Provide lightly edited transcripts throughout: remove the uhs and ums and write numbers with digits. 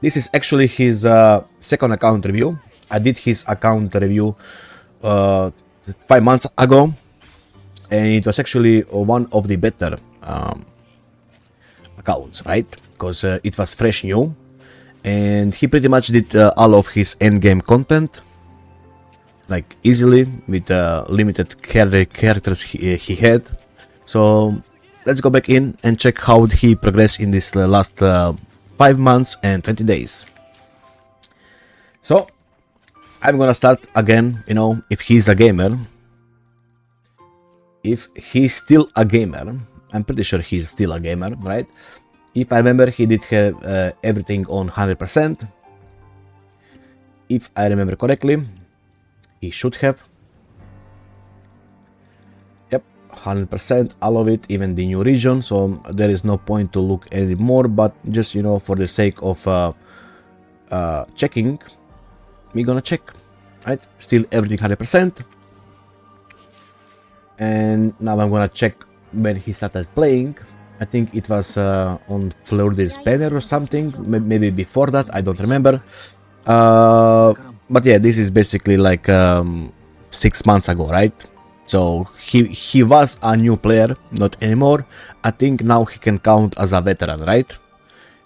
This is actually his second account review. I did his account review 5 months ago, and it was actually one of the better accounts, right? Because it was fresh new, and he pretty much did all of his endgame content, like easily, with limited characters he had. So let's go back in and check how he progressed in this last 5 months and 20 days. So I'm gonna start again, you know, if he's a gamer. If he's still a gamer, I'm pretty sure he's still a gamer, right? If I remember, he did have everything on 100%. If I remember correctly, he should have. Yep, 100%, all of it, even the new region. So there is no point to look anymore, but just, you know, for the sake of checking, we're gonna check, right? Still everything 100%. And now I'm gonna check when he started playing. I think it was on Florida's banner or something, maybe before that, I don't remember. But yeah, this is basically like 6 months ago, right? So he was a new player, not anymore. I think now he can count as a veteran, right?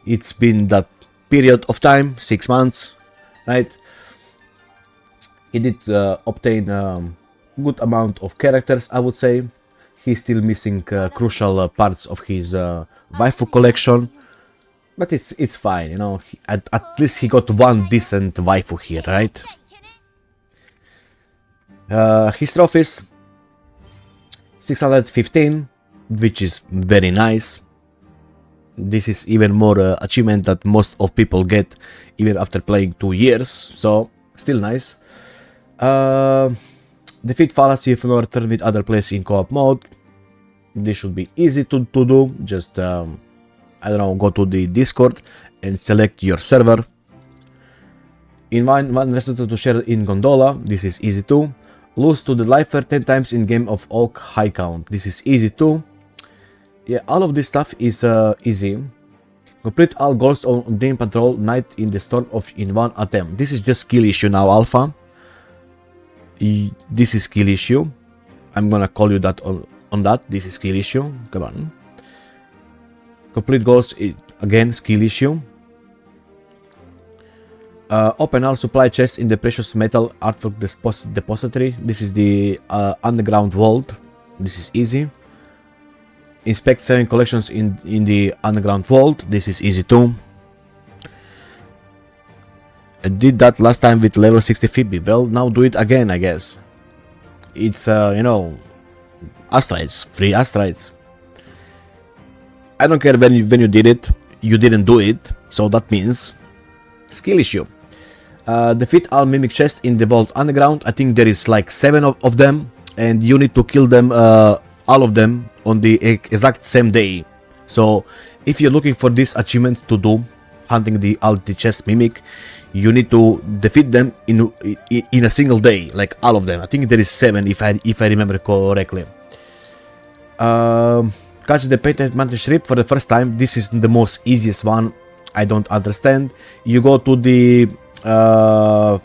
It's been that period of time, 6 months, right? He did obtain good amount of characters, I would say. He's still missing crucial parts of his waifu collection, but it's fine, you know. At least he got one decent waifu here, right? His trophies, 615, which is very nice. This is even more achievement that most of people get even after playing 2 years, so still nice. Defeat Fallacy of Northern with other players in co-op mode. This should be easy to do. Just, I don't know, go to the Discord and select your server. Invite one restaurant to share in Gondola. This is easy too. Lose to the lifer 10 times in game of Oak High Count. This is easy too. Yeah, all of this stuff is easy. Complete all goals on Dream Patrol Night in the Storm in one attempt. This is just skill issue now, Alpha. This is skill issue. I'm gonna call you that on that. This is skill issue. Come on. Complete goals, again, skill issue. Open all supply chests in the precious metal artwork depository. This is the underground vault. This is easy. Inspect 7 collections in the underground vault. This is easy too. I did that last time with level 60 Phoebe. Well, now do it again, I guess. It's, you know, asteroids, free asteroids. I don't care when you did it, you didn't do it, so that means skill issue. Defeat all mimic chests in the vault underground. I think there is like 7 of them, and you need to kill them, all of them, on the exact same day. So if you're looking for this achievement to do, hunting the chest mimic, you need to defeat them in a single day, like all of them. I think there is 7 if I remember correctly. Catch the painted mantis shrimp for the first time. This is the most easiest one. I don't understand. You go to the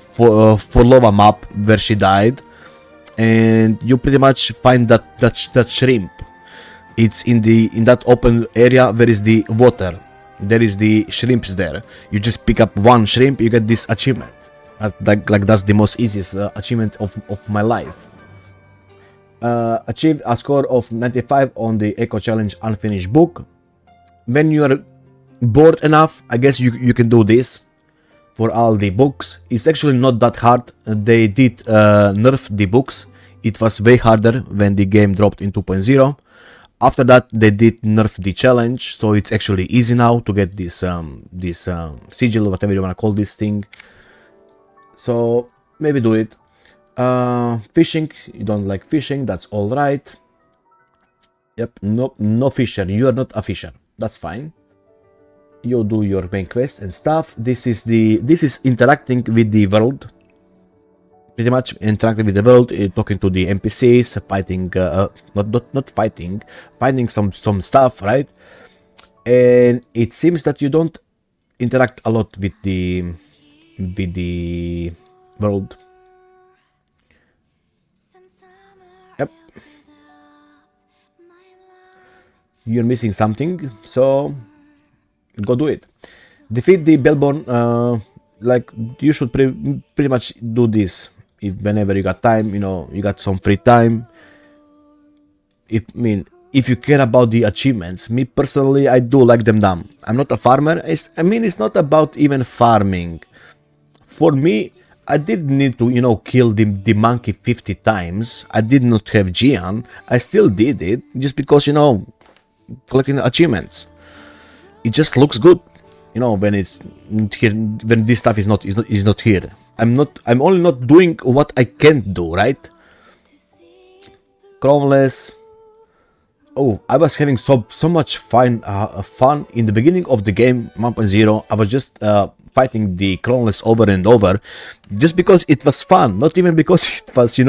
Forlova map where she died, and you pretty much find that shrimp. It's in that open area. There is the water. There is the shrimps there. You just pick up one shrimp, you get this achievement. Like that's the most easiest achievement of my life. Achieved a score of 95 on the Echo Challenge Unfinished Book. When you are bored enough, I guess you can do this for all the books. It's actually not that hard. They did nerf the books. It was way harder when the game dropped in 2.0. After that, they did nerf the challenge, so it's actually easy now to get this sigil, whatever you wanna call this thing. So maybe do it. Fishing, you don't like fishing, that's all right. Yep, no fisher. You are not a fisher. That's fine. You do your main quest and stuff. This is interacting with the world. Pretty much interacting with the world, talking to the NPCs, fighting, not fighting, finding some stuff, right? And it seems that you don't interact a lot with the world. Yep. You're missing something, so go do it. Defeat the Bellborn. Like you should pretty much do this whenever you got time. You know, you got some free time. If you care about the achievements, me personally, I do like them done. I'm not a farmer. It's not about even farming. For me, I didn't need to, kill the monkey 50 times. I did not have Gian. I still did it just because, collecting achievements. It just looks good, when it's here, when this stuff is not here. I'm only not doing what I can't do, right? Chromeless. Oh, I was having so much fun in the beginning of the game, 1.0. I was just fighting the Chromeless over and over, just because it was fun, not even because it was, to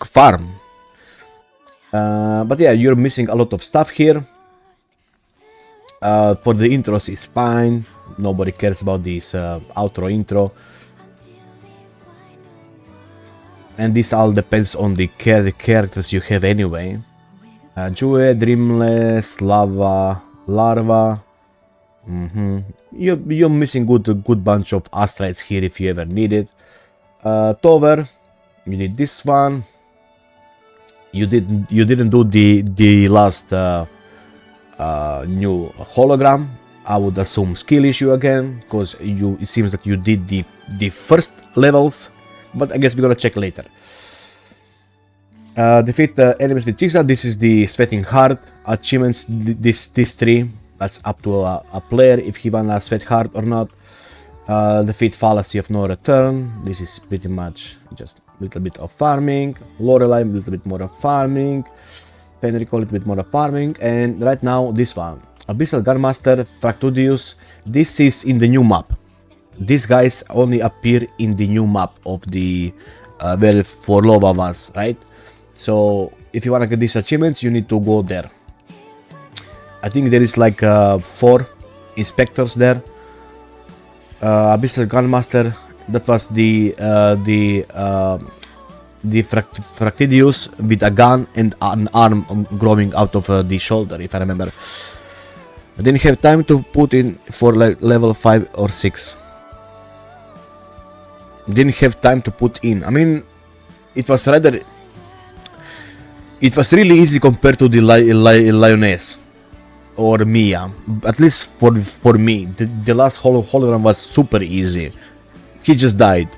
farm. But yeah, you're missing a lot of stuff here. For the intros, it's fine. Nobody cares about this outro intro. And this all depends on the characters you have anyway. Jue, Dreamless, Lava, Larva. You're missing good bunch of Astrites here if you ever need it. Tover, you did this one. You didn't do the last new hologram. I would assume skill issue again, because it seems that you did the first levels. But I guess we're gonna check later. Defeat enemies with Jigsaw. This is the Sweating Heart achievements. These three. That's up to a player if he wanna sweat hard or not. Defeat Fallacy of No Return. This is pretty much just a little bit of farming. Lorelei, a little bit more of farming. Fenrico, a little bit more of farming. And right now, this one. Abyssal Gunmaster, Fractudius. This is in the new map. These guys only appear in the new map of the where Forlova was, right? So if you wanna get these achievements, you need to go there. I think there is like 4 inspectors there. Abyssal Gunmaster, that was the Fractidius with a gun and an arm growing out of the shoulder, if I remember. I didn't have time to put in for like level 5 or 6. Didn't have time to put in. I mean, it was really easy compared to the Lioness or Mia. At least for me, the last hologram was super easy. He just died.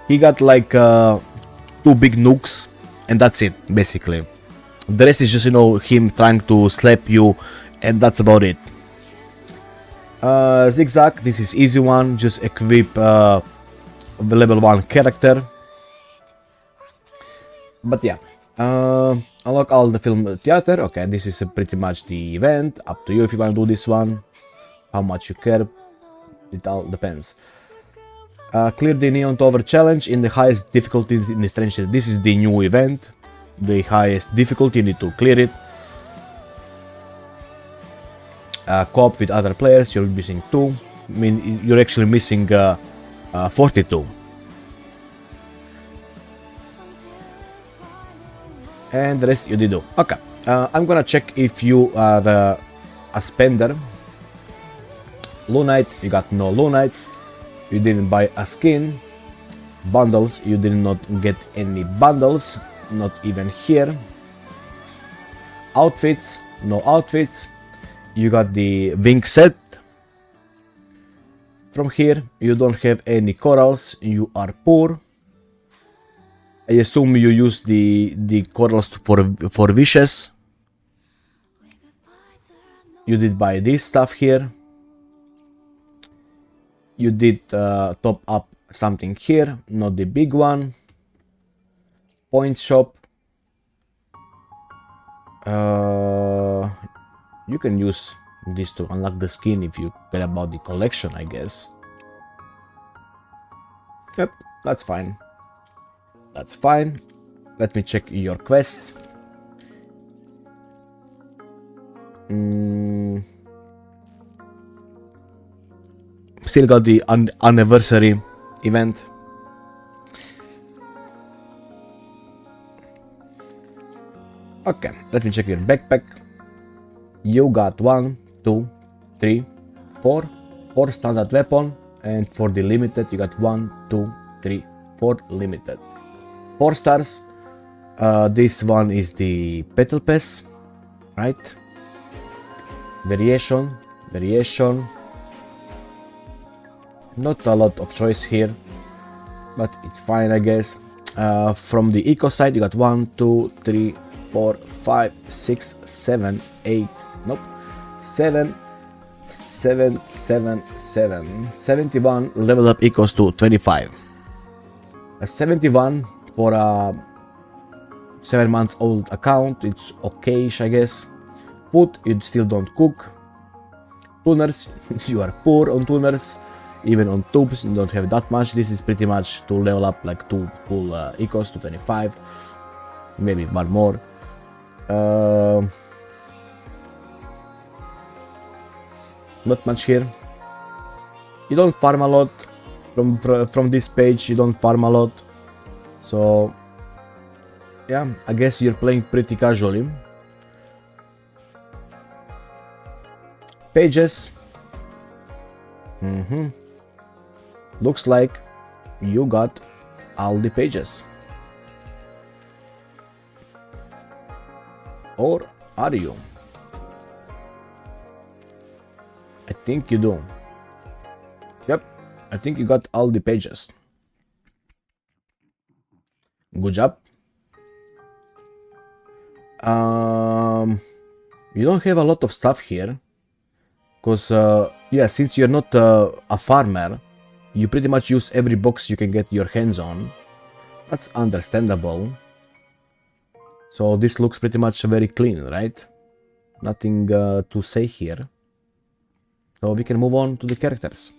He got like 2 big nukes, and that's it basically. The rest is just him trying to slap you, and that's about it. Zigzag. This is easy one. Just equip the level 1 character. But yeah, unlock all the film theater. Okay, this is pretty much the event. Up to you if you want to do this one, how much you care, it all depends. Clear the Neon Tower challenge in the highest difficulty in the strange city. This is the new event, the highest difficulty, you need to clear it. Co-op with other players, you're missing 2. I mean, you're actually missing 42. And the rest you did do. Okay, I'm gonna check if you are a spender. Lunite, you got no Lunite. You didn't buy a skin. Bundles, you did not get any bundles, not even here. Outfits, no outfits. You got the wing set. From here, you don't have any corals, you are poor. I assume you use the corals for wishes. You did buy this stuff here. You did top up something here, not the big one. Point shop. You can use this to unlock the skin if you care about the collection, I guess. Yep, that's fine. That's fine. Let me check your quests. still got the anniversary event. Okay, let me check your backpack. You got 1, 2, 3, 4 standard weapon, and for the limited you got 1, 2, 3, 4 limited. 4 stars. This one is the Battle Pass, right? Variation. Not a lot of choice here, but it's fine, I guess. From the eco side, you got 1, 2, 3, 4, 5, 6, 7, 8. Nope. 7, 7, 7, 7. 71 level up equals to 25. A 71 for a 7 months old account, it's okay-ish, I guess. Food, you still don't cook. Tuners, you are poor on tuners. Even on tubes, you don't have that much. This is pretty much to level up like 2 full equals to 25. Maybe one more. Not much here. You don't farm a lot. From this page, you don't farm a lot. So yeah, I guess you're playing pretty casually. Pages. Looks like you got all the pages. Or are you? I think you do. Yep, I think you got all the pages. Good job. You don't have a lot of stuff here, because yeah, since you're not a farmer, you pretty much use every box you can get your hands on. That's understandable. So this looks pretty much very clean, right? Nothing to say here. So we can move on to the characters.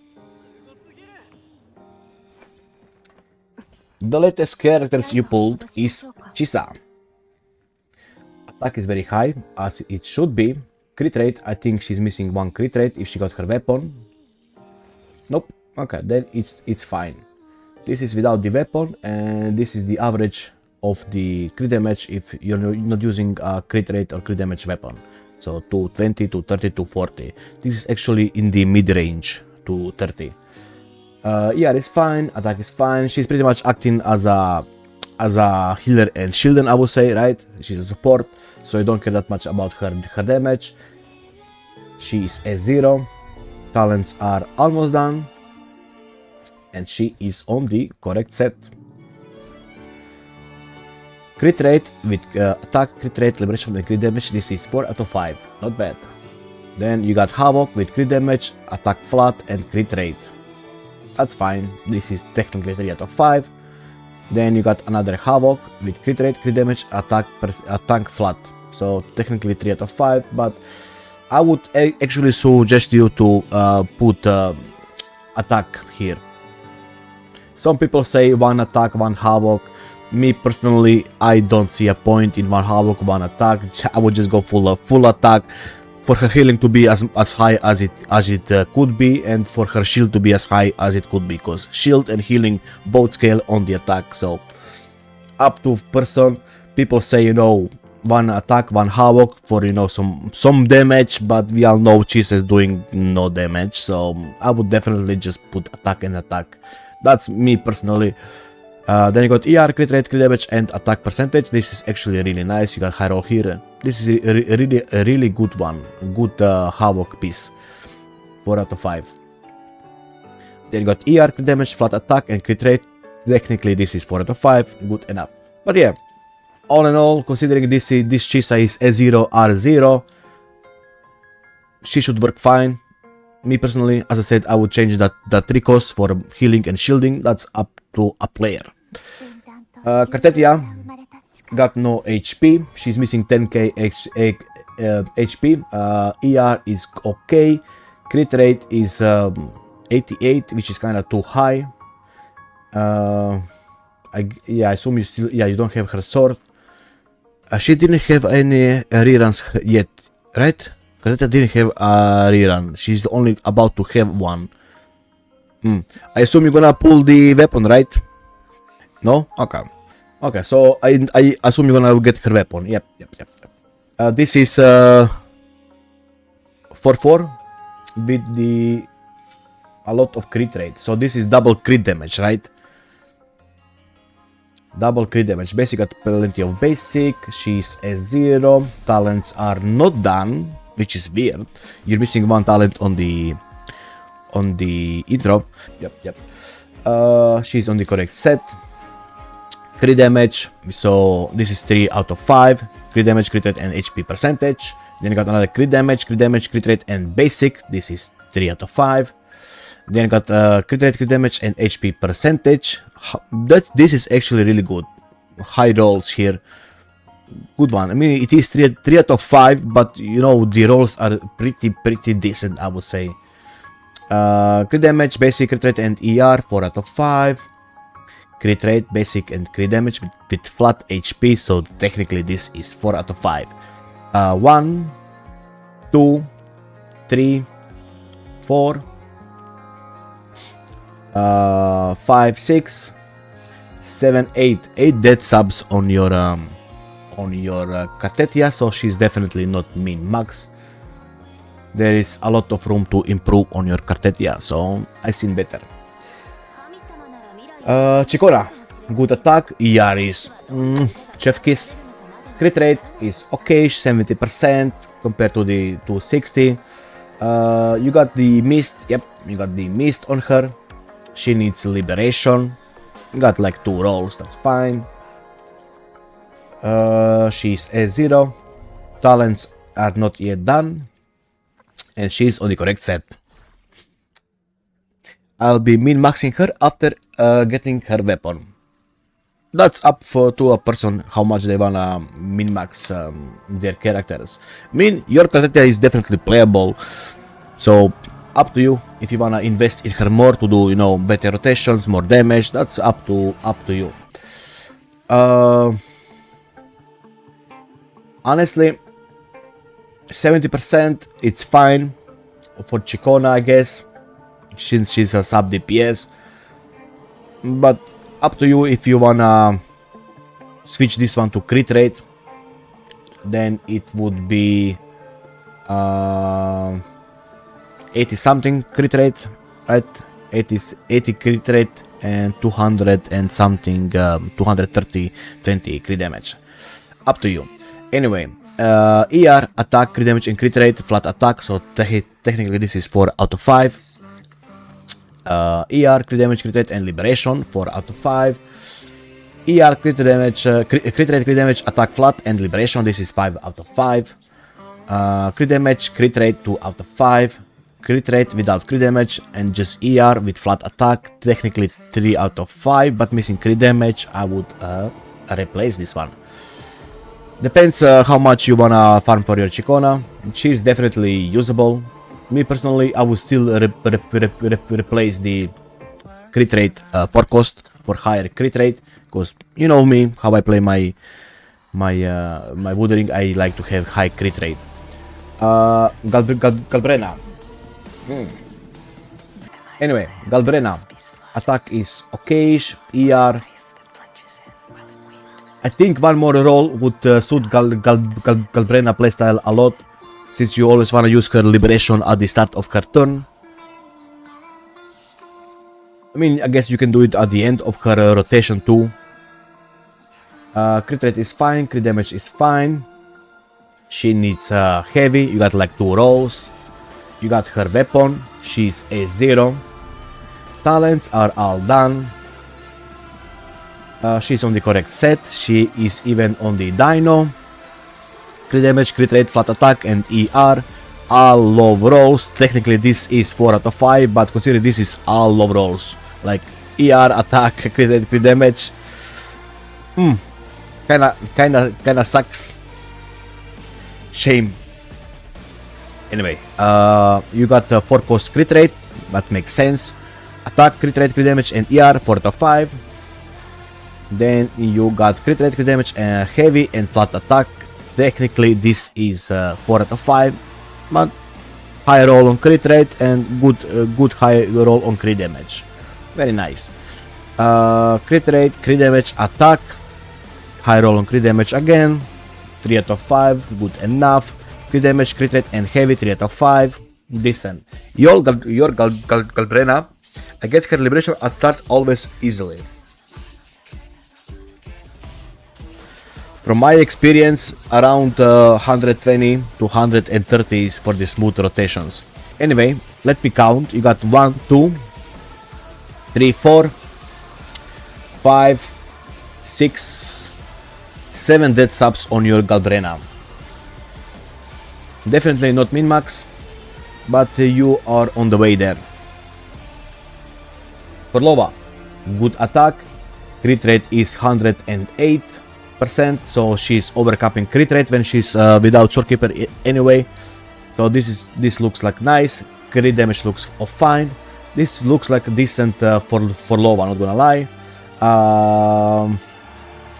The latest characters you pulled is Chisa. Attack is very high, as it should be. Crit rate, I think she's missing 1 crit rate if she got her weapon. Nope. Okay, then it's fine. This is without the weapon, and this is the average of the crit damage if you're not using a crit rate or crit damage weapon. So 220, 230, 240. This is actually in the mid-range, 230. ER is fine, attack is fine. She's pretty much acting as a healer and shielder, I would say, right? She's a support, so you don't care that much about her damage. She is S0. Talents are almost done. And she is on the correct set. Crit rate with attack, crit rate, liberation and crit damage, this is 4 out of 5, not bad. Then you got Havoc with crit damage, attack flat and crit rate. That's fine, this is technically 3 out of 5. Then you got another Havoc with crit rate, crit damage, attack flat. So technically 3 out of 5, but I would actually suggest you to put attack here. Some people say 1 attack, 1 Havoc. Me personally, I don't see a point in 1 Havoc, 1 attack. I would just go full attack for her healing to be as high as it could be, and for her shield to be as high as it could be, because shield and healing both scale on the attack. So up to person. People say, you know, 1 attack, 1 Havoc for, you know, some damage, but we all know Chisa is doing no damage, so I would definitely just put attack and attack. That's me personally. Then you got ER, crit rate, crit damage, and attack percentage. This is actually really nice. You got high roll here. This is a really good one. Good Havoc piece. 4 out of 5. Then you got ER, crit damage, flat attack, and crit rate. Technically, this is 4 out of 5. Good enough. But yeah, all in all, considering this Chisa is S0, R0, she should work fine. Me personally, as I said, I would change that 3 costs for healing and shielding. That's up to a player. Kartetia got no HP. She's missing 10k HP. ER is okay. Crit rate is 88, which is kind of too high. I assume you don't have her sword. She didn't have any reruns yet, right? Kartetia didn't have a rerun. She's only about to have one. I assume you're gonna pull the weapon, right? No? Okay. Okay, so I assume you're gonna get her weapon. Yep. This is 4-4 with a lot of crit rate. So this is double crit damage, right? Double crit damage. Basic got plenty of basic. She's a 0. Talents are not done, which is weird. You're missing one talent on the intro. Yep. She's on the correct set. Crit damage. So this is 3 out of 5. Crit damage, crit rate, and HP percentage. Then you got another crit damage, crit rate, and basic. This is 3 out of 5. Then got crit rate, crit damage, and HP percentage. This is actually really good. High rolls here. Good one. I mean, it is 3 out of 5, but you know, the rolls are pretty decent, I would say. Crit damage, basic, crit rate, and ER, 4 out of 5. Crit rate, basic, and crit damage with flat HP, so technically this is 4 out of 5. 1, 2, 3, 4, 5, 6, 7, 8. 8 dead subs on your Cartetia, so she's definitely not min max. There is a lot of room to improve on your Cartetia, so I seen better. Chikora, good attack. ER is chef kiss. Crit rate is okay, 70% compared to the 260. You got the mist. Yep, you got the mist on her. She needs liberation. You got like 2 rolls, that's fine. She's a 0. Talents are not yet done. And she's on the correct set. I'll be min-maxing her after getting her weapon. That's up to a person how much they wanna min-max their characters. I mean, your character is definitely playable, so up to you. If you wanna invest in her more to do, you know, better rotations, more damage, that's up to you. Honestly, 70% it's fine for Chikona, I guess, since she's a sub DPS, but up to you if you wanna switch this one to crit rate. Then it would be 80 something crit rate, right? 80 crit rate and 200 and something 230 20 crit damage. Up to you. Anyway, ER, attack, crit damage and crit rate, flat attack, so technically this is 4 out of 5. ER, crit damage, crit rate and liberation, 4 out of 5. ER, crit damage, crit rate, crit damage, attack flat and liberation, this is 5 out of 5. Crit damage, crit rate, 2 out of 5. Crit rate without crit damage and just ER with flat attack, technically 3 out of 5, but missing crit damage, I would replace this one. Depends how much you wanna farm for your Chikona. She's definitely usable. Me personally, I would still replace the crit rate for cost, for higher crit rate, because you know me, how I play my Wuthering, I like to have high crit rate. Galbrena. Anyway, Galbrena. Attack is okayish, ER. I think one more roll would suit Galbrena playstyle a lot, since you always wanna use her liberation at the start of her turn. I mean, I guess you can do it at the end of her rotation too. Crit rate is fine, crit damage is fine. She needs heavy, you got like 2 rolls. You got her weapon, she's a 0. Talents are all done. She's on the correct set, she is even on the Dino. Crit damage, crit rate, flat attack and ER. All low rolls. Technically this is 4 out of 5, but consider this is all low rolls. Like ER, attack, crit rate, crit damage. Kinda sucks. Shame. Anyway, you got 4 cost crit rate, that makes sense. Attack, crit rate, crit damage and ER, 4 out of 5. Then you got crit rate, crit damage and heavy and flat attack. Technically this is 4 out of 5, but high roll on crit rate, and good high roll on crit damage. Very nice. Crit rate, crit damage, attack, high roll on crit damage again, 3 out of 5, good enough. Crit damage, crit rate, and heavy, 3 out of 5, decent. Your Galbrena, I get her liberation at start always easily. From my experience, around 120 to 130 is for the smooth rotations. Anyway, let me count. You got 1, 2, 3, 4, 5, 6, 7 dead subs on your Galbrena. Definitely not min-max, but you are on the way there. For Lova, good attack, crit rate is 108%, so she's overcapping crit rate when she's without Shorekeeper anyway. So this looks like nice. Crit damage looks fine. This looks like decent for Lova, not gonna lie.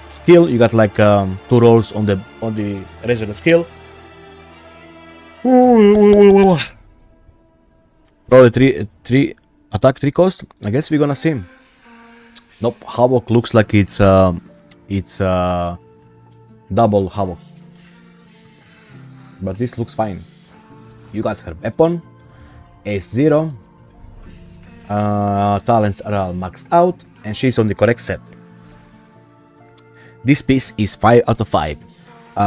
Skill, you got like 2 rolls on the resident skill. Probably 3 attack, 3 cost. I guess we're gonna see. Nope, Havoc looks like it's double Havoc, but this looks fine. You got her weapon, S0, talents are all maxed out, and she's on the correct set. This piece is 5 out of 5.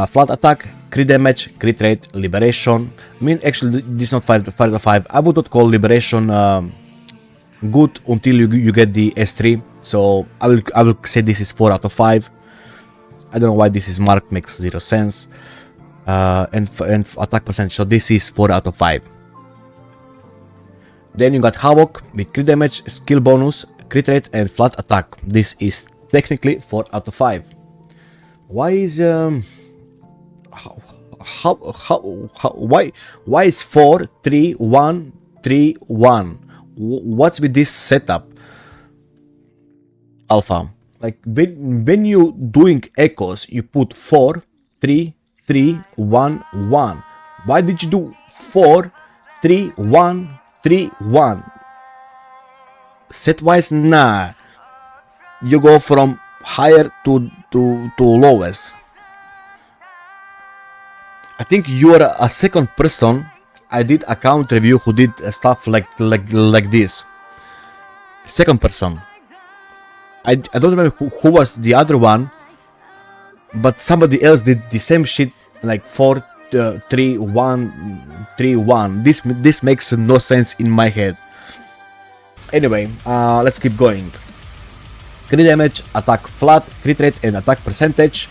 Flat attack, crit damage, crit rate, liberation. I mean, actually, this is not 5 out of 5. I would not call liberation good until you get the S3. So I will say this is 4 out of 5. I don't know why this is marked, makes 0 sense. And attack percentage, so this is 4 out of 5. Then you got Havoc with crit damage, skill bonus, crit rate, and flat attack. This is technically 4 out of 5. Why is why is 4 3 1 3 1? What's with this setup, Alpha? Like when you doing echoes, you put 4 3 3 1 1. Why did you do 4 3 1 3 1? Set wise, nah. You go from higher to lowest. I think you are a second person I did account review who did stuff like this. Second person. I don't remember who was the other one, but somebody else did the same shit, like 4 3 1 3 1. This makes no sense in my head. Anyway, let's keep going. Crit damage, attack flat, crit rate, and attack percentage.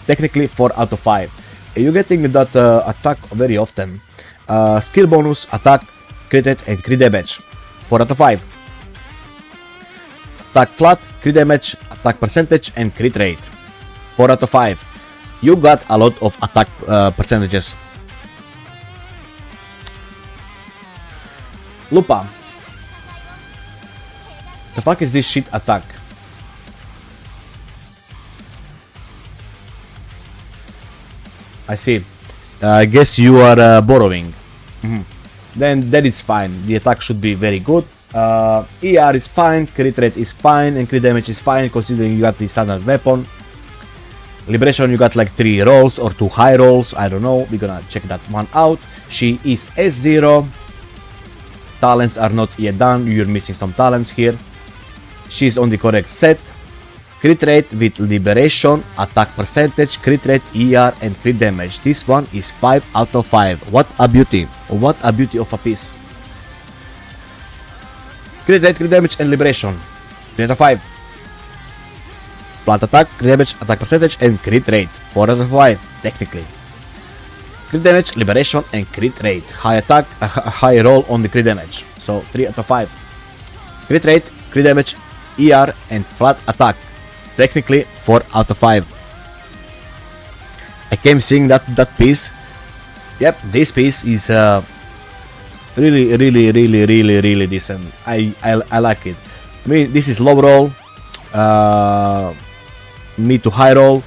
Technically 4 out of 5. You're getting that attack very often. Skill bonus, attack, crit rate, and crit damage. 4 out of 5. Attack flat, crit damage, attack percentage, and crit rate. 4 out of 5. You got a lot of attack percentages. Lupa. The fuck is this shit attack? I see. I guess you are borrowing. Then that is fine. The attack should be very good. ER is fine, crit rate is fine, and crit damage is fine considering you got the standard weapon. Liberation, you got like 3 rolls or 2 high rolls. I don't know. We're gonna check that one out. She is S0. Talents are not yet done. You're missing some talents here. She's on the correct set. Crit rate with liberation, attack percentage, crit rate, ER, and crit damage. This one is 5 out of 5. What a beauty. What a beauty of a piece. Crit rate, crit damage, and liberation. 3 out of 5. Plant attack, crit damage, attack percentage, and crit rate. 4 out of 5, technically. Crit damage, liberation, and crit rate. High attack, a high roll on the crit damage. So 3 out of 5. Crit rate, crit damage, ER, and flat attack. Technically 4 out of 5. I came seeing that piece. Yep, this piece is really decent. I like it. I mean, this is low roll, mid to high roll,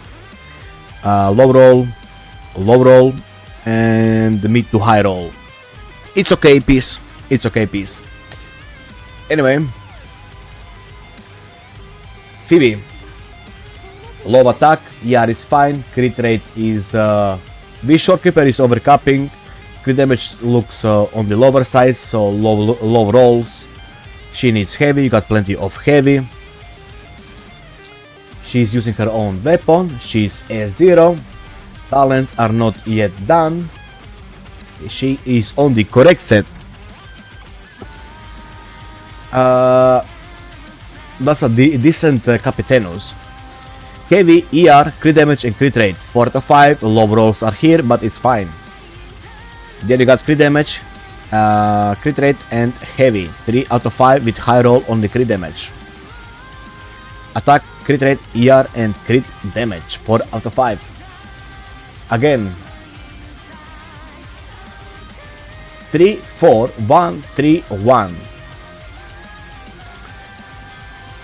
low roll, and the mid to high roll. it's okay piece. It's okay piece. Anyway, Phoebe, low attack, ER is fine, crit rate is this shopkeeper is overcapping, crit damage looks on the lower side, so low rolls. She needs heavy, you got plenty of heavy. She's using her own weapon, she's A0, talents are not yet done. She is on the correct set. That's a decent Capitanus. Heavy, ER, crit damage and crit rate. 4 out of 5, low rolls are here, but it's fine. Then you got crit damage, crit rate and heavy. 3 out of 5 with high roll on the crit damage. Attack, crit rate, ER and crit damage. 4 out of 5. Again. 3, 4, 1, 3, 1.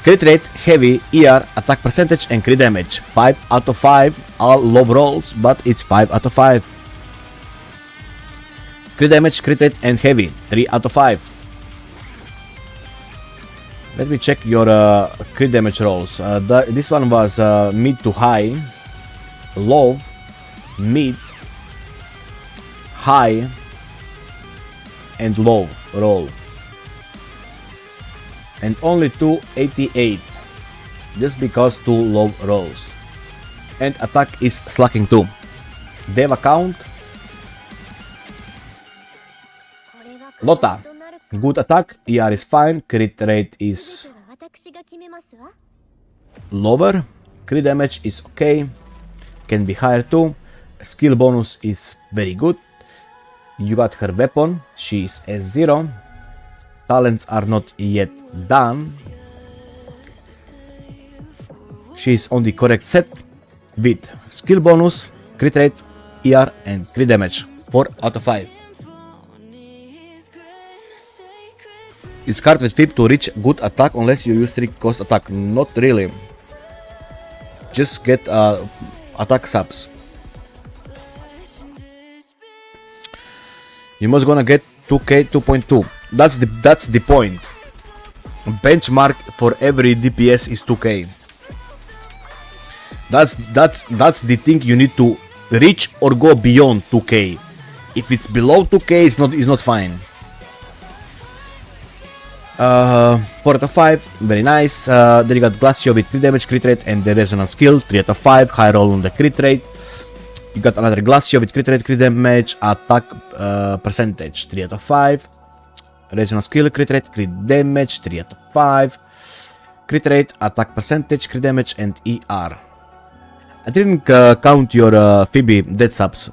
Crit rate, heavy, ER, attack percentage and crit damage. 5 out of 5, all low rolls, but it's 5 out of 5. Crit damage, crit rate and heavy. 3 out of 5. Let me check your crit damage rolls. This one was mid to high, low, mid, high, and low roll. And only 288, just because 2 low rolls. And attack is slacking too. Dev account. Lotta, good attack, ER is fine, crit rate is lower, crit damage is okay, can be higher too, skill bonus is very good. You got her weapon, she is S0, talents are not yet done. She is on the correct set with skill bonus, crit rate, ER and crit damage. 4 out of 5. It's hard with Phoebe to reach good attack unless you use 3 cost attack. Not really. Just get attack subs. You must gonna get 2k 2.2. That's the point. Benchmark for every DPS is 2k. That's the thing you need to reach or go beyond 2k. If it's below 2k, it's not fine. 4 out of 5, very nice. Then you got Glacio with crit damage, crit rate and the resonance skill. 3 out of 5, high roll on the crit rate. You got another Glacio with crit rate, crit damage, attack percentage. 3 out of 5. Resonance skill, crit rate, crit damage. 3 out of 5. Crit rate, attack percentage, crit damage and ER. I didn't count your Phoebe dead subs.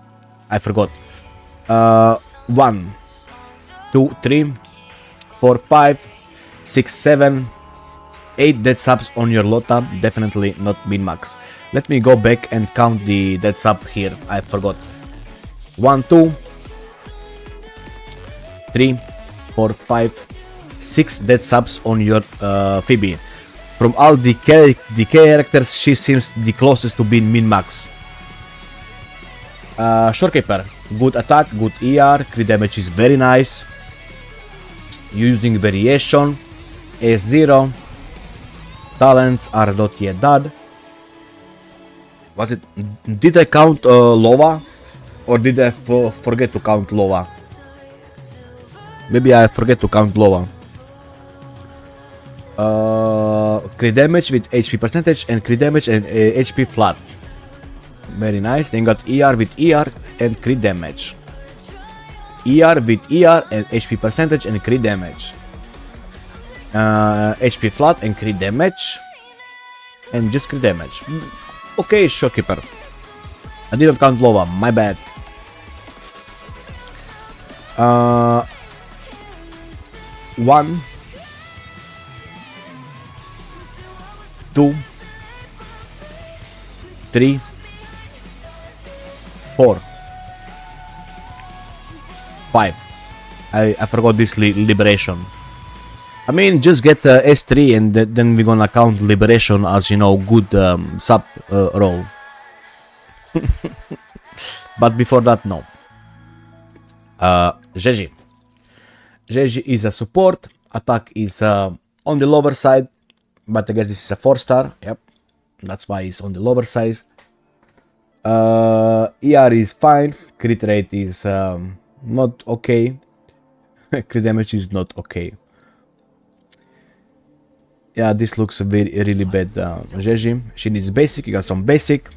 I forgot. 1, 2, 3, 4, 5, 6, 7, 8 dead subs on your Lotta. Definitely not min-max. Let me go back and count the dead sub here. I forgot. 1, 2, 3, 4, 5, 6 dead subs on your Phoebe. From all the characters, she seems the closest to being min-max. Shorekeeper, good attack, good ER, crit damage is very nice. Using variation, A0, talents are not yet done. Was it? Did I count Lova, or did I forget to count Lova? Maybe I forget to count Lova. Crit damage with HP percentage and crit damage and HP flat. Very nice. Then got ER with ER and crit damage. ER with ER and HP percentage and crit damage. HP flat and crit damage. And just crit damage. Okay, Shorekeeper. I didn't count Lova, my bad. 1, 2, 3, 4, 5. I forgot this liberation. I mean, just get S3 and then we're gonna count liberation as, you know, good sub roll. But before that, no. GG. Jeji is a support. Attack is on the lower side, but I guess this is a 4-star. Yep, that's why it's on the lower side. ER is fine. Crit rate is not okay. Crit damage is not okay. Yeah, this looks really bad. Jeji, she needs basic. You got some basic.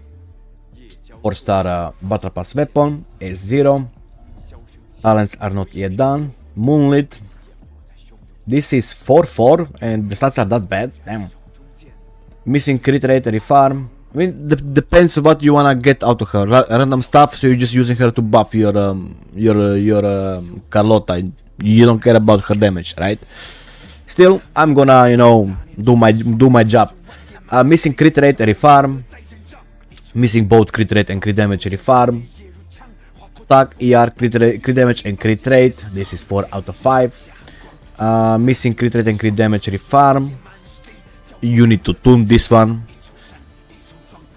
4-star battle pass weapon. S0. Talents are not yet done. Moonlit. This is 4-4 and the stats are that bad. Damn. Missing crit rate, refarm. I mean, depends what you wanna get out of her. Random stuff, so you're just using her to buff your Carlotta. You don't care about her damage, right? Still, I'm gonna, you know, do my job. Missing crit rate, refarm. Missing both crit rate and crit damage, refarm. Attack, ER, crit damage and crit rate. This is 4 out of 5. Missing crit rate and crit damage, refarm. You need to tune this one.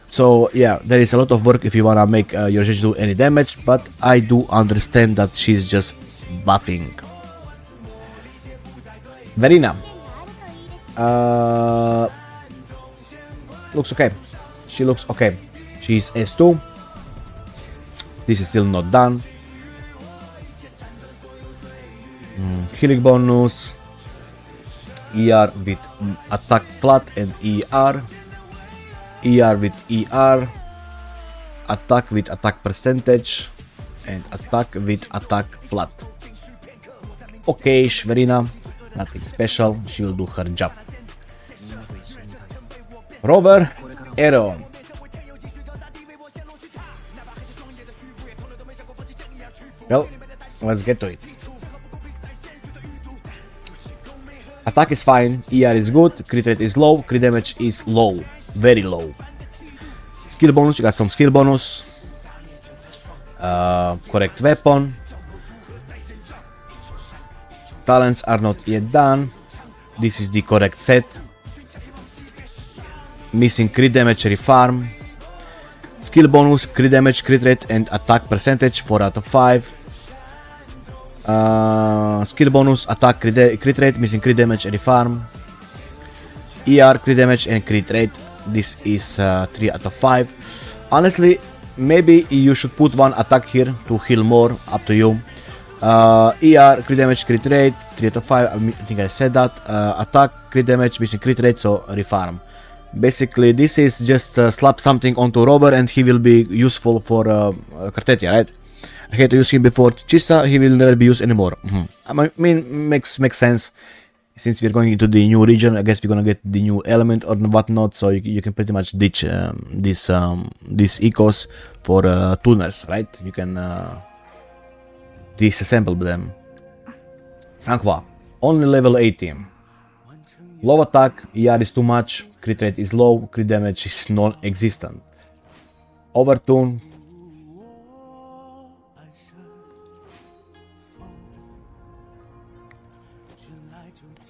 So yeah, there is a lot of work if you wanna make your Jeji do any damage, but I do understand that she's just buffing. Verina. Looks okay. She looks okay. She's S2. This is still not done. Healing bonus. ER with attack flat and ER. ER with ER. Attack with attack percentage. And attack with attack flat. Okay, Verina. Nothing special. She will do her job. Rover. Arrow. Well, let's get to it. Attack is fine, ER is good, crit rate is low, crit damage is low, very low. Skill bonus, you got some skill bonus. Correct weapon. Talents are not yet done. This is the correct set. Missing crit damage, refarm. Skill bonus, crit damage, crit rate and attack percentage, 4 out of 5. Skill bonus, attack, crit rate, missing crit damage, refarm. ER, crit damage and crit rate. This is 3 out of 5. Honestly, maybe you should put one attack here to heal more, up to you. ER, crit damage, crit rate, 3 out of 5, I think I said that. Attack, crit damage, missing crit rate, so refarm. Basically, this is just slap something onto Rover and he will be useful for Cartetia, right? I had to use him before Chisa, he will never be used anymore. I mean, makes sense. Since we're going into the new region, I guess we're gonna get the new element or whatnot, so you can pretty much ditch these ecos for tuners, right? You can disassemble them. Sanhua, only level 18. Low attack, ER is too much, crit rate is low, crit damage is non-existent. Overtune.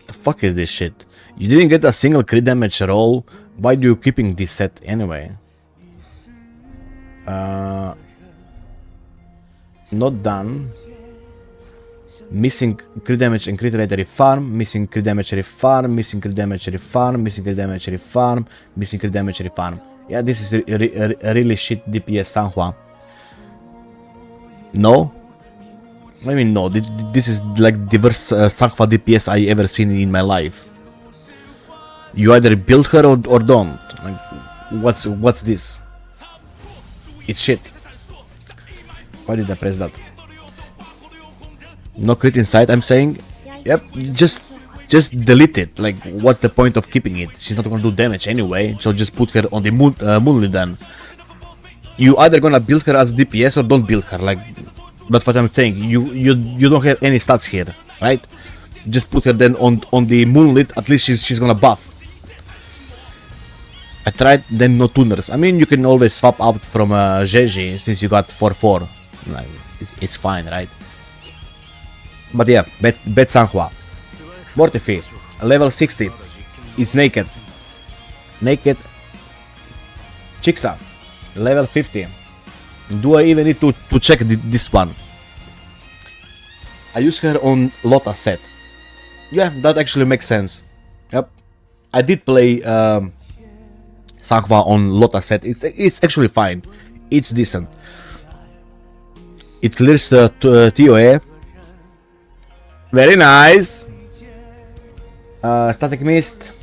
The fuck is this shit? You didn't get a single crit damage roll. Why do you keeping this set anyway? Not done. Missing crit damage and crit rate refarm. Missing crit damage refarm. Missing crit damage refarm. Missing crit damage refarm. Missing crit damage refarm. Yeah, this is a really shit DPS Sanhua. No? I mean, no. This is like the worst Sanhua DPS I ever seen in my life. You either build her or don't. Like, what's this? It's shit. Why did I press that? No crit inside, I'm saying. Yep, just delete it. Like, what's the point of keeping it? She's not gonna do damage anyway, so just put her on the Moonlit then. You either gonna build her as DPS or don't build her. Like, that's what I'm saying. You don't have any stats here, right? Just put her then on the Moonlit. At least she's gonna buff. I tried, then no tuners. I mean, you can always swap out from Jeji since you got 4-4. Like, it's fine, right? But yeah, bet Sanhua. Mortifi, level 60. It's naked. Naked. Chixa, level 50. Do I even need to check this one? I use her on Lota set. Yeah, that actually makes sense. Yep. I did play Sakwa on Lota set. It's actually fine. It's decent. It clears the TOA. Very nice. Static Mist.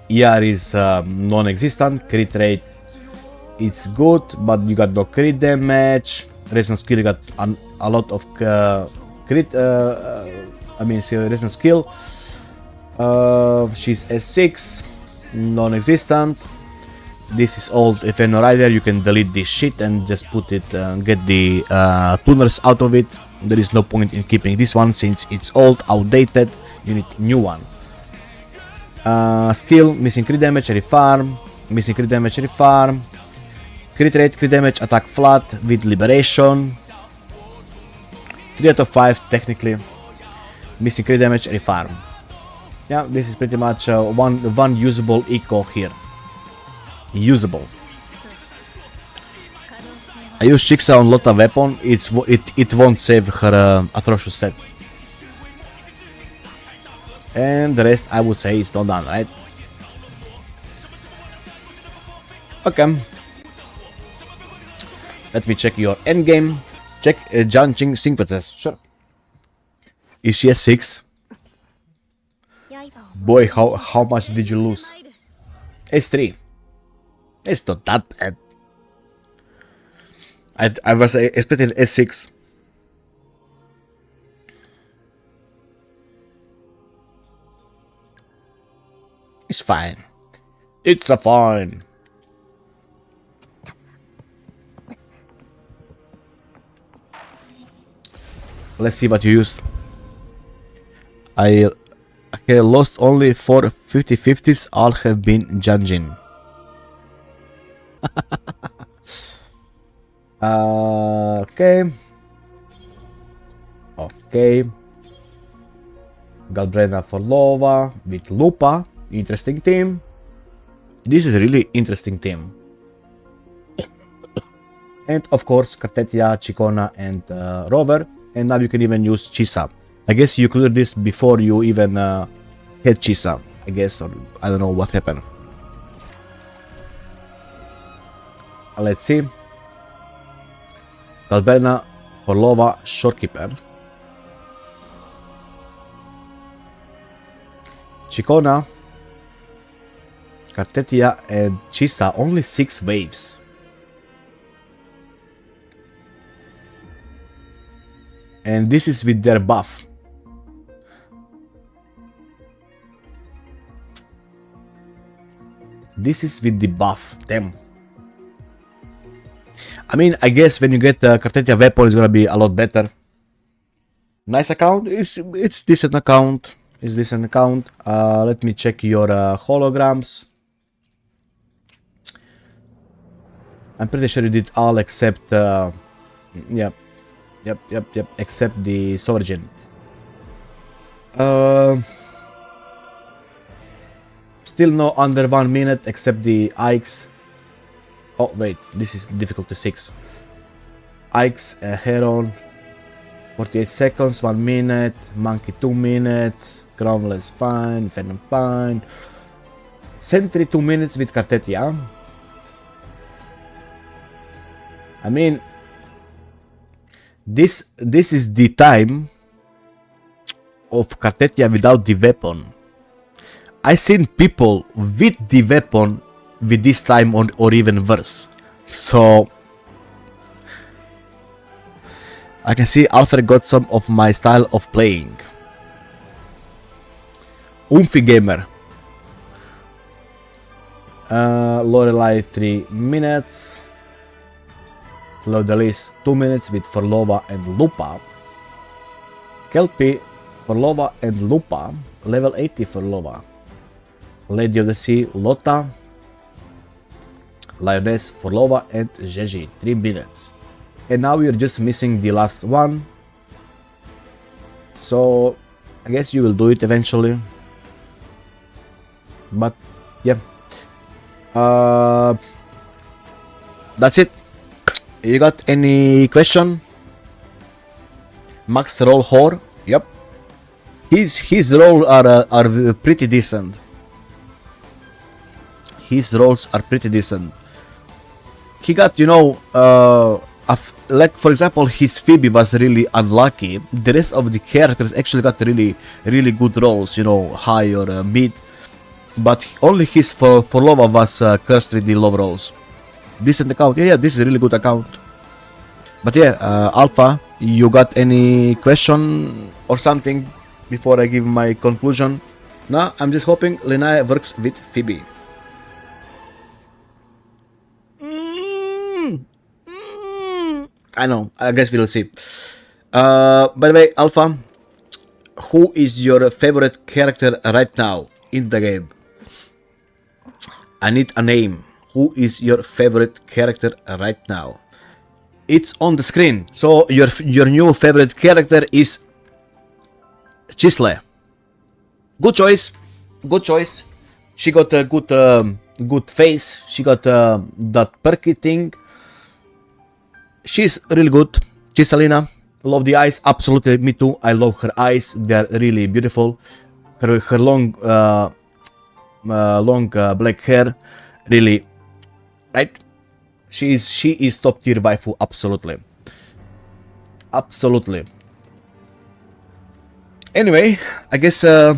ER is non-existent. Crit rate is good, but you got no crit damage. Resistance skill, you got a lot of crit. Resistance skill. She's S6, non-existent. This is old. If you're no rider, you can delete this shit and just put it, get the tuners out of it. There is no point in keeping this one since it's old, outdated. You need new one. Skill, missing crit damage, refarm. Missing crit damage, refarm. Crit rate, crit damage, attack flat with liberation. 3 out of 5 technically. Missing crit damage, refarm. Yeah, this is pretty much one usable eco here. Usable. I use Shiksa on Lota weapon. It won't save her atrocious set. And the rest I would say is not done, right? Okay. Let me check your endgame. Check Janjing Symphysis. Sure. Is she a 6? Boy, how much did you lose? S3. It's not that bad. I was expecting S6. It's fine. It's a fine. Let's see what you used. I lost only 4 50-50s. All have been Janjin. Okay. Galbrena for Lova with Lupa. Interesting team. This is a really interesting team. And of course, Kartetia, Chikona, and Rover. And now you can even use Chisa. I guess you cleared this before you even had Chisa. I guess, or I don't know what happened. Let's see. Galberna, Orlova, Shorekeeper. Chikona, Kartetia, and Chisa. Only 6 waves. And this is with their buff. This is with the buff. Damn. I mean, I guess when you get the Kartetia weapon, it's gonna be a lot better. Nice account. It's decent account. It's decent account. Let me check your holograms. I'm pretty sure you did all except yep, except the Sovereign. Still no under 1 minute except the Ikes. Oh wait, this is difficulty 6. Ikes, Heron, 48 seconds, 1 minute, Monkey 2 minutes, Groundless fine, Venom fine. Sentry 2 minutes with Kartetia. I mean, this is the time of Kartetia without the weapon. I seen people with the weapon with this time or even worse. So I can see Alfred got some of my style of playing. Oomphy Gamer. Lorelei 3 minutes. Flaudelis 2 minutes with Forlova and Lupa. Kelpie, Forlova and Lupa. Level 80 Forlova. Lady of the Sea, Lota. Lioness, Forlova and Jeji. 3 minutes. And now we're just missing the last one. So I guess you will do it eventually. But yeah. That's it. You got any question? Max roll whore. Yep. His roll are pretty decent. His rolls are pretty decent. He got, you know, like for example, his Phoebe was really unlucky. The rest of the characters actually got really good rolls, you know, high or mid. But only his Forlova was cursed with the low rolls. Decent account. Yeah, this is a really good account. But yeah, Alpha, you got any question or something before I give my conclusion? No, I'm just hoping Linnea works with Phoebe. I know, I guess we'll see. By the way, Alpha, who is your favorite character right now in the game? I need a name. Who is your favorite character right now? It's on the screen. So your new favorite character is Chisle. Good choice. Good choice. She got a good face. She got that perky thing. She's really good. Chiselina. Love the eyes. Absolutely, me too. I love her eyes. They're really beautiful. Her long black hair. Really, right? She is top tier waifu. Absolutely. Absolutely. Anyway, I guess I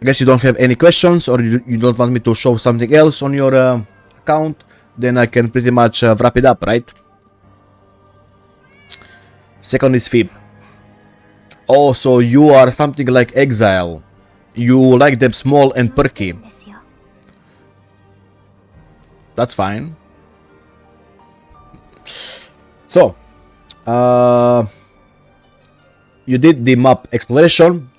guess you don't have any questions, or you don't want me to show something else on your account. Then I can pretty much wrap it up, right? Second is Phoebe. Oh, so you are something like Exile. You like them small and perky. That's fine. So, you did the map exploration.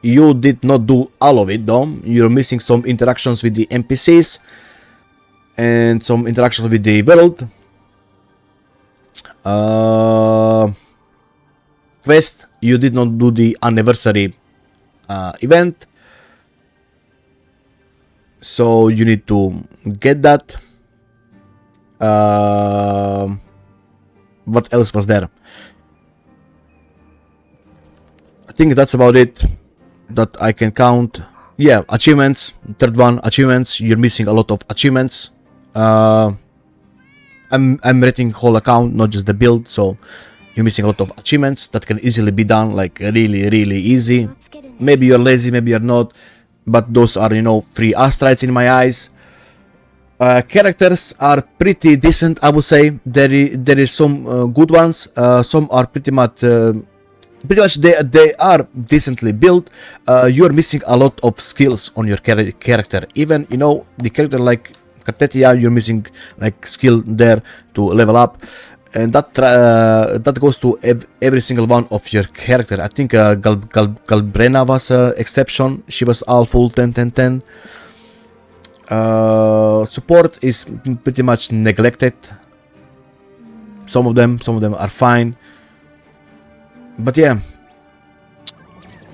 You did not do all of it though. You're missing some interactions with the NPCs and some interactions with the world. Quest, you did not do the anniversary event. So you need to get that. What else was there? I think that's about it that I can count. Yeah, achievements. Third one, achievements. You're missing a lot of achievements. I'm rating whole account, not just the build. So you're missing a lot of achievements that can easily be done, like really easy. Maybe you're lazy, maybe you're not, but those are, you know, free astrites in my eyes. Characters are pretty decent, I would say. There is some good ones. Some are pretty much they are decently built. You're missing a lot of skills on your character. Even, you know, the character like Katetia, you're missing like skill there to level up, and that goes to every single one of your character. I think Galbrena was an exception. She was all full 10-10-10. Support is pretty much neglected. Some of them are fine, but yeah,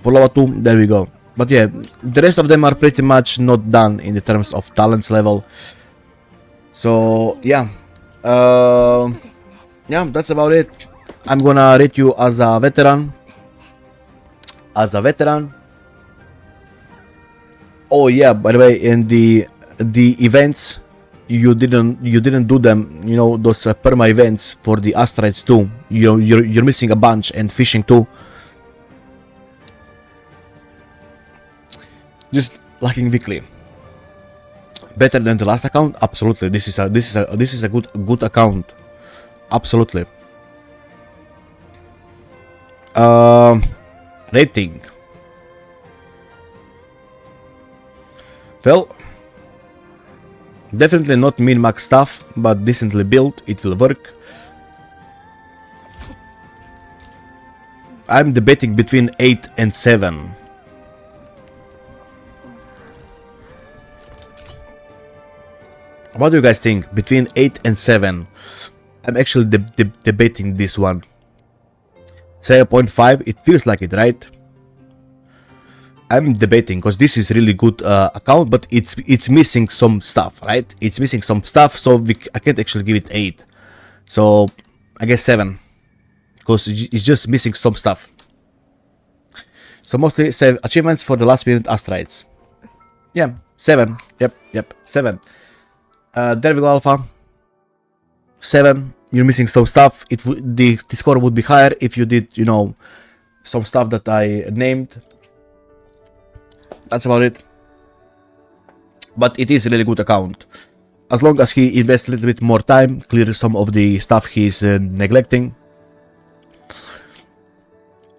for Lava 2, there we go. But yeah, the rest of them are pretty much not done in the terms of talents level. So yeah, yeah, that's about it. I'm gonna rate you as a veteran. Oh yeah, by the way, in the events, you didn't do them, you know, those perma events for the asteroids too. You're missing a bunch, and fishing too. Just lacking weekly. Better than the last account? Absolutely. This is a good account. Absolutely. Rating. Well, definitely not min-max stuff, but decently built. It will work. I'm debating between 8 and 7. What do you guys think? Between 8 and 7. I'm actually debating this one. 7.5, it feels like it, right? I'm debating because this is really good account, but it's missing some stuff, right? It's missing some stuff, so I can't actually give it 8. So I guess 7. Because it's just missing some stuff. So mostly save achievements for the last minute asteroids. Yeah, 7. Yep, 7. There we go, Alpha. 7. You're missing some stuff. The score would be higher if you did, you know, some stuff that I named. That's about it. But it is a really good account. As long as he invests a little bit more time, clear some of the stuff he's neglecting.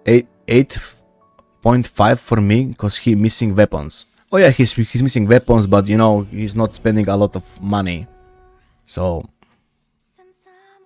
8.5 for me, because he's missing weapons. Oh yeah, he's missing weapons, but you know, he's not spending a lot of money. So